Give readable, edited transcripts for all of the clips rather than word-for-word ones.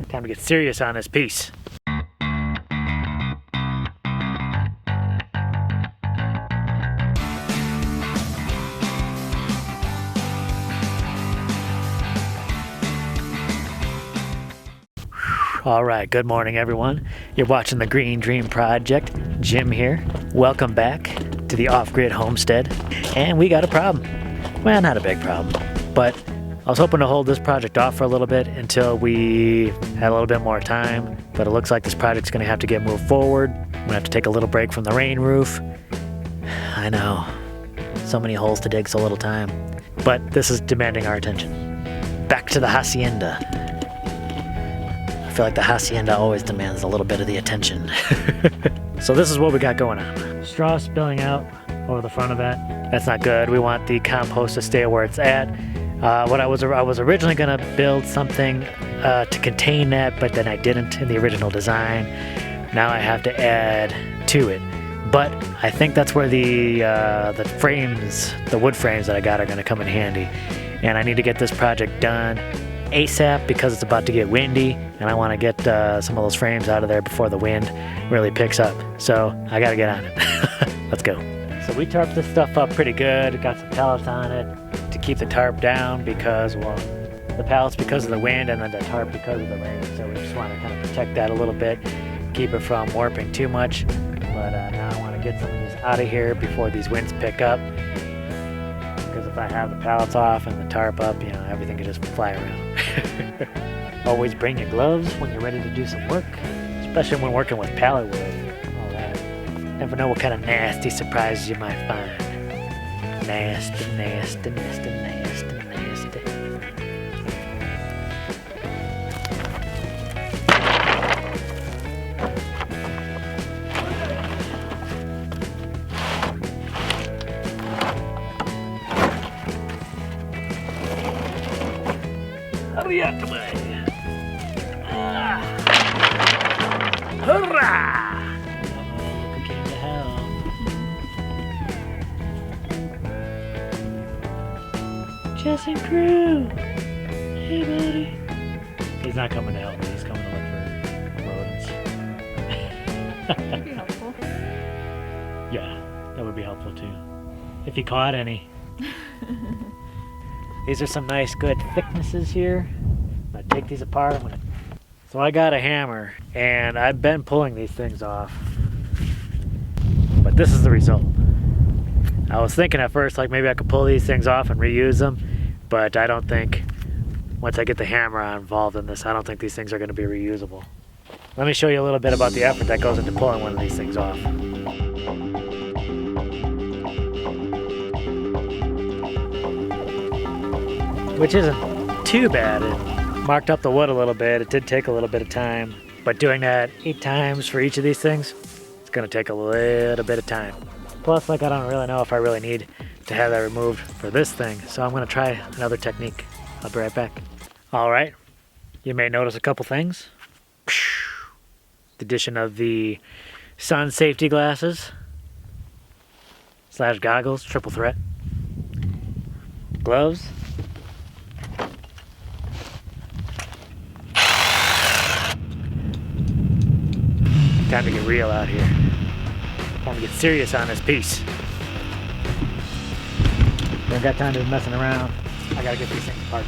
Time to get serious on this piece. All right, good morning everyone. You're watching the Green Dream Project. Jim here. Welcome back to the Off-Grid Homestead. And we got a problem. Well, not a big problem, but I was hoping to hold this project off for a little bit until we had a little bit more time, but it looks like this project's gonna have to get moved forward. I'm gonna have to take a little break from the rain roof. I know, so many holes to dig, so little time, but this is demanding our attention. Back to the hacienda. I feel like the hacienda always demands a little bit of the attention. So this is what we got going on. Straw spilling out over the front of that. That's not good. We want the compost to stay where it's at. What I was originally gonna build something to contain that, but then I didn't in the original design. Now I have to add to it. But I think that's where the frames, the wood frames that I got are gonna come in handy. And I need to get this project done ASAP because it's about to get windy and I want to get some of those frames out of there before the wind really picks up. So I got to get on it. Let's go. So we tarped this stuff up pretty good. Got some pallets on it to keep the tarp down because, well, the pallets because of the wind and then the tarp because of the rain. So we just want to kind of protect that a little bit, keep it from warping too much. But now I want to get some of these out of here before these winds pick up. Because if I have the pallets off and the tarp up, you know, everything can just fly around. Always bring your gloves when you're ready to do some work, especially when working with pallet wood. All that. Never know what kind of nasty surprises you might find. Nasty, nasty, nasty, nasty, nasty. Hurry out the way. Hurrah! Welcome came to hell. Jess and crew. Hey, buddy. He's not coming to help me. He's coming to look for rodents. That'd be helpful. Yeah, that would be helpful too. If he caught any. These are some nice good thicknesses here. I'm gonna take these apart. So I got a hammer and I've been pulling these things off, but this is the result. I was thinking at first like maybe I could pull these things off and reuse them, but I don't think once I get the hammer involved in this, I don't think these things are going to be reusable. Let me show you a little bit about the effort that goes into pulling one of these things off. Which isn't too bad. It marked up the wood a little bit. It did take a little bit of time, but doing that 8 times for each of these things, it's gonna take a little bit of time. Plus, like, I don't really know if I really need to have that removed for this thing, so I'm gonna try another technique. I'll be right back. All right, you may notice a couple things. The addition of the sun safety glasses / goggles, triple threat. Gloves. Time to get real out here. Time to get serious on this piece. Don't got time to be messing around. I gotta get these things apart.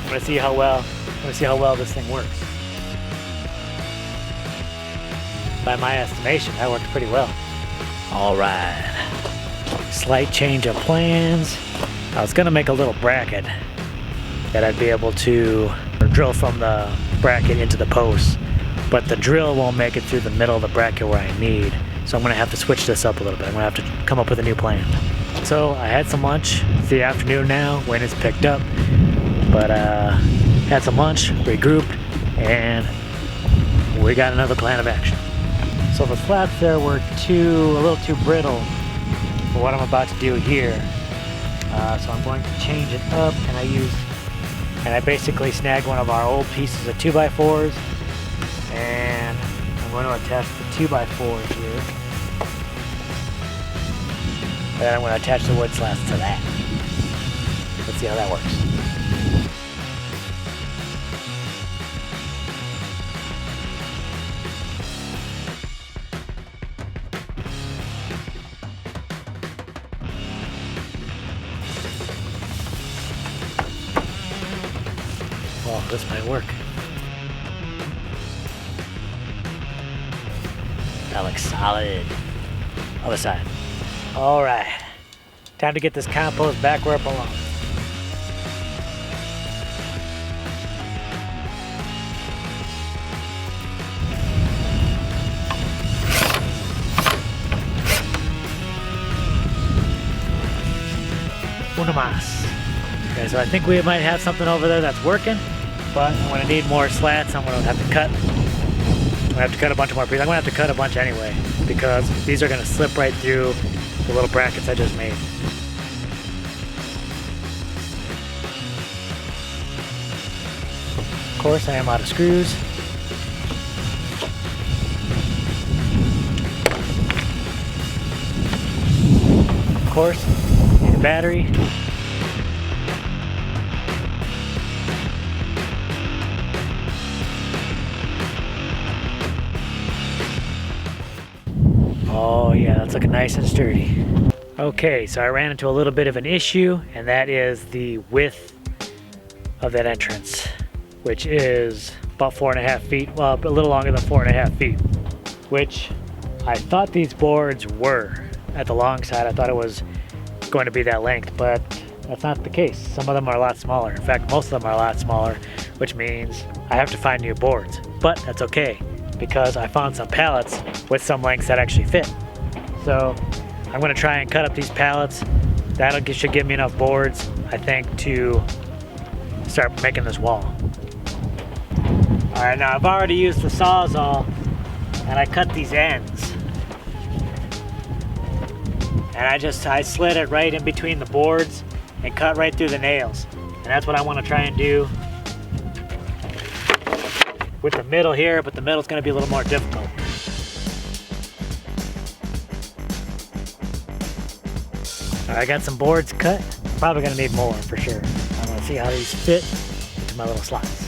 I'm gonna see how well this thing works. By my estimation, that worked pretty well. All right. Slight change of plans. I was gonna make a little bracket that I'd be able to drill from the bracket into the post. But the drill won't make it through the middle of the bracket where I need. So I'm gonna have to switch this up a little bit. I'm gonna have to come up with a new plan. So I had some lunch. It's the afternoon now, wind has picked up. But had some lunch, regrouped, and we got another plan of action. So the slats there were a little too brittle for what I'm about to do here. So I'm going to change it up, and I basically snagged one of our old pieces of 2x4s. And I'm going to attach the 2x4s here. And then I'm going to attach the wood slats to that. Let's see how that works. Oh, this might work. That looks solid. Other side. All right. Time to get this compost back where it belongs. Una más. Okay, so I think we might have something over there that's working, but I'm gonna need more slats. I'm gonna have to cut. I'm gonna have to cut a bunch more pieces. I'm gonna have to cut a bunch anyway because these are gonna slip right through the little brackets I just made. Of course, I am out of screws. Of course, need a battery. Oh yeah, that's looking nice and sturdy. Okay, so I ran into a little bit of an issue, and that is the width of that entrance, which is about 4.5 feet, well, a little longer than 4.5 feet, which I thought these boards were at the long side. I thought it was going to be that length, but that's not the case. Some of them are a lot smaller. In fact, most of them are a lot smaller, which means I have to find new boards, but that's okay because I found some pallets with some lengths that actually fit. So I'm gonna try and cut up these pallets. Should give me enough boards, I think, to start making this wall. All right, now I've already used the Sawzall and I cut these ends. And I slid it right in between the boards and cut right through the nails. And that's what I wanna try and do with the middle here, but the middle's gonna be a little more difficult. All right, I got some boards cut. Probably gonna need more for sure. I'm gonna see how these fit into my little slots.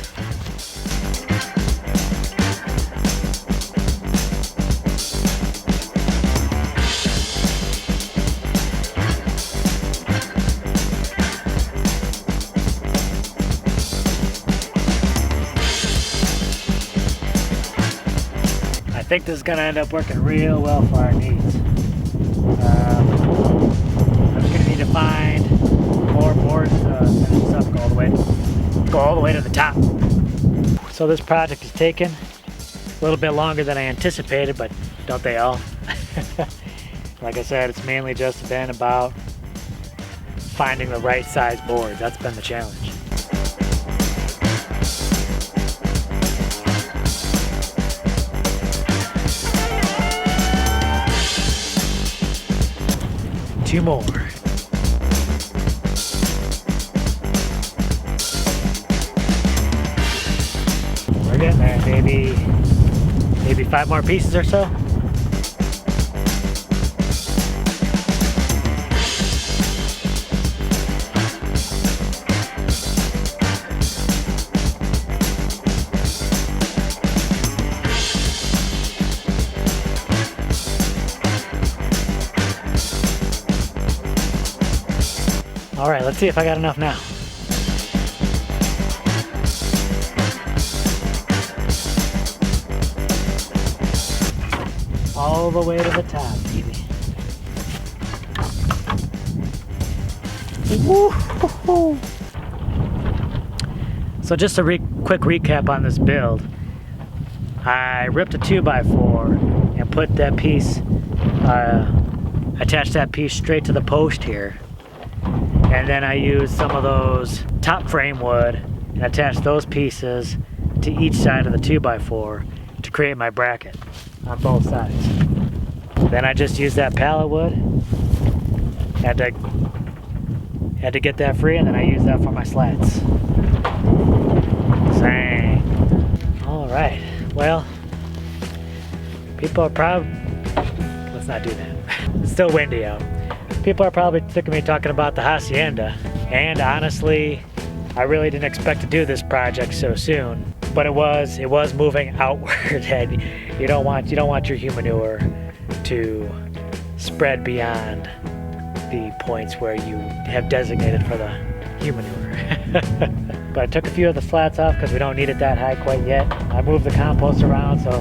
I think this is gonna end up working real well for our needs. I'm just gonna need to find more boards to finish this up, go all the way to the top. So this project is taking a little bit longer than I anticipated, but don't they all? Like I said, it's mainly just been about finding the right size board. That's been the challenge. Two more. We're getting there, maybe 5 more pieces or so. All right, let's see if I got enough now. All the way to the top, baby. Woo-hoo-hoo. So just a quick recap on this build. I ripped a 2x4 and put that piece, attached that piece straight to the post here. And then I used some of those top frame wood and attached those pieces to each side of the 2x4 to create my bracket on both sides. Then I just used that pallet wood. Had to get that free, and then I used that for my slats. Dang. All right. Well, people are probably. Let's not do that. It's still windy out. People are probably sick of me talking about the hacienda, and honestly, I really didn't expect to do this project so soon. But it was moving outward, and you don't want your humanure to spread beyond the points where you have designated for the humanure. but I took a few of the slats off because we don't need it that high quite yet. I moved the compost around so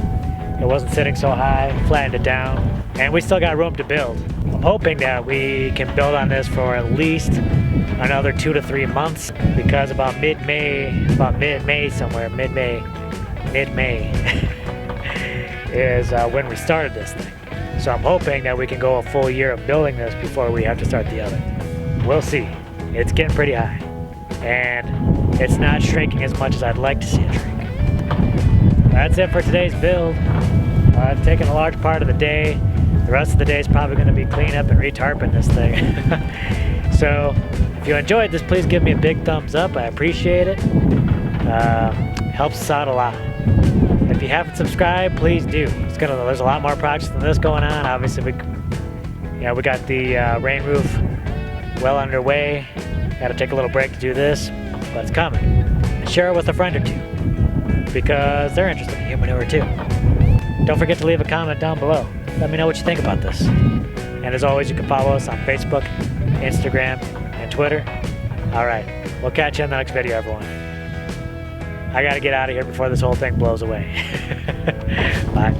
it wasn't sitting so high, flattened it down, and we still got room to build. I'm hoping that we can build on this for at least another 2 to 3 months, because about mid-May is when we started this thing. So I'm hoping that we can go a full year of building this before we have to start the other. We'll see. It's getting pretty high, and it's not shrinking as much as I'd like to see it shrink. That's it for today's build. It's taken a large part of the day. The rest of the day is probably going to be clean up and retarping this thing. So if you enjoyed this, please give me a big thumbs up. I appreciate it. Helps us out a lot. If you haven't subscribed, please do. There's a lot more projects than this going on. Obviously, we got the rain roof well underway. Got to take a little break to do this, but it's coming. And share it with a friend or two, because they're interested in human manure too. Don't forget to leave a comment down below. Let me know what you think about this. And as always, you can follow us on Facebook, Instagram, and Twitter. All right, we'll catch you in the next video, everyone. I gotta get out of here before this whole thing blows away. Bye.